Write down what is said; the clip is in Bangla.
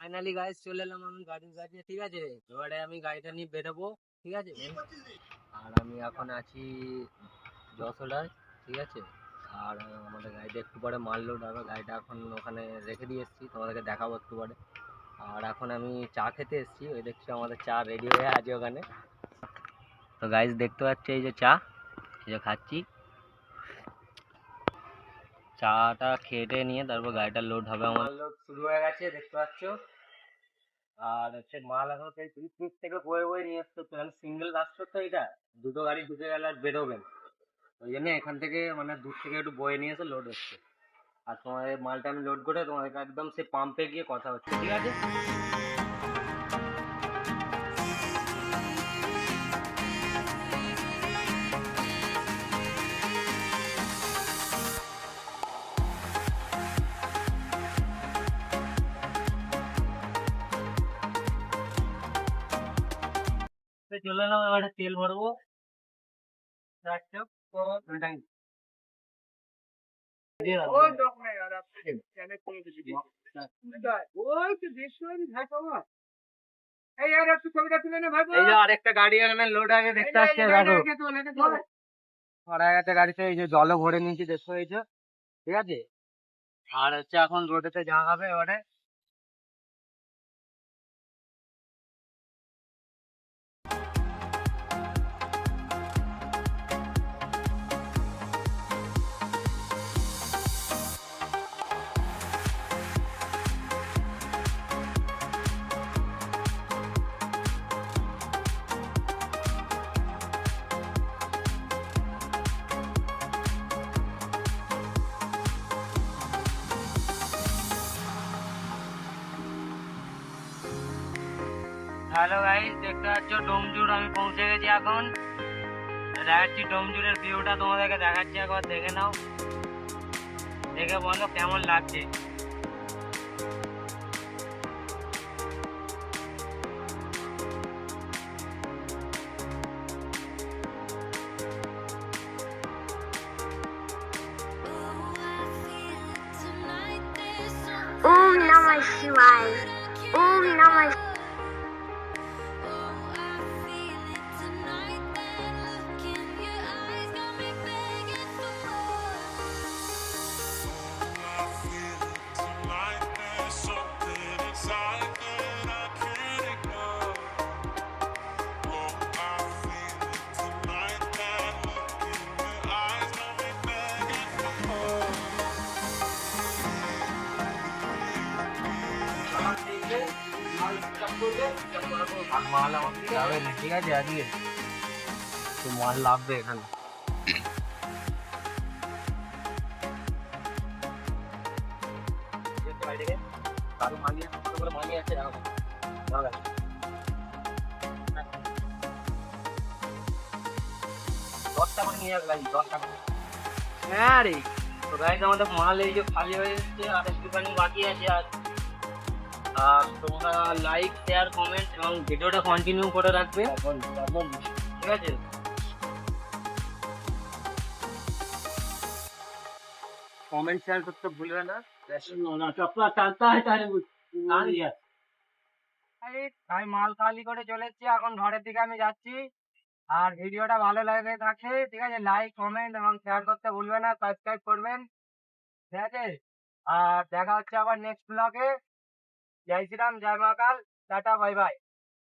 ফাইনালি গাইস চলে এলাম আমি গাড়ির কাছে, ঠিক আছে। এবারে আমি গাড়িটা নিয়ে বেরোবো, ঠিক আছে। আর আমি এখন আছি যশোরায়, ঠিক আছে। আর আমাদের গাড়িটা একটু পরে মাল লোড হবে, গাড়িটা এখন ওখানে রেখে দিয়ে এসেছি, তোমাদেরকে দেখাবো একটু পরে। আর এখন আমি চা খেতে এসেছি, ওই দেখছি আমাদের চা রেডি হয়ে আছে ওখানে। তো গাইস দেখতে পাচ্ছি এই যে চা, এই যে খাচ্ছি। চাটা খেয়ে নিয়ে তারপর গাড়িটা লোড হবে, আমার লোড শুরু হয়ে গেছে দেখতে পাচ্ছ। আর হচ্ছে মাল এখন সেই পিস থেকে বয়ে বয়ে নিয়ে আসতে হচ্ছে, মানে সিঙ্গেল রাস্তা তো এটা, দুটো গাড়ি ঢুকে গেলে আর বেরোবেন। ওই জন্য এখান থেকে মানে দূর থেকে একটু বয়ে নিয়ে এসে লোড হচ্ছে। আর তোমাদের মালটা আমি লোড করে তোমাদেরকে একদম সে পাম্পে গিয়ে কথা হচ্ছে, ঠিক আছে। চলে এলাম, এবার তেল ভরবো। আরেকটা গাড়ি এখানে লোড আছে দেখতে পাচ্ছি, ভরা গেছে গাড়িতে, এই যে জলও ভরে নিয়েছি দেখতে হয়েছে, ঠিক আছে। আর হচ্ছে এখন রোডেতে যাওয়া হবে এবারে। হ্যালো গাইস, দেখতে পাচ্ছ ডোমজুর আমি পৌঁছে গেছি এখন। দেখাচ্ছি ডোমজুরের ভিউটা তোমাদেরকে দেখাচ্ছি, একবার দেখে নাও, দেখে বলো কেমন লাগছে। Om Namah Shivaya. Om Namah মাল আমাকে যাবে না, ঠিক আছে। আজকে তো মাল লাগবে এখানে। কারো মানি আছে, কত করে মানি আছে জানো? দশটা করে নিয়ে যাবে গাড়ি, 10টা করে। হ্যাঁ রে, তো গাড়িতে আমাদের মাল এই যে খালি হয়ে যাচ্ছে, আর একটুখানি বাকি আছে। আর তোমরা লাইক শেয়ার কমেন্ট এবং ভিডিওটা কন্টিনিউ করে রাখবে, ঠিক আছে। কমেন্ট শেয়ার করতে ভুলবে না। আমি মাল খালি করে চলে এসেছি, এখন ঘরের দিকে আমি যাচ্ছি। আর ভিডিওটা ভালো লাগে থাকে, ঠিক আছে, লাইক কমেন্ট এবং শেয়ার করতে ভুলবে না, সাবস্ক্রাইব করবেন, ঠিক আছে। আর দেখা হচ্ছে আবার নেক্সট ব্লগে। জয় শ্রীরাম, জয় মা কাল, টাটা, বাই বাই।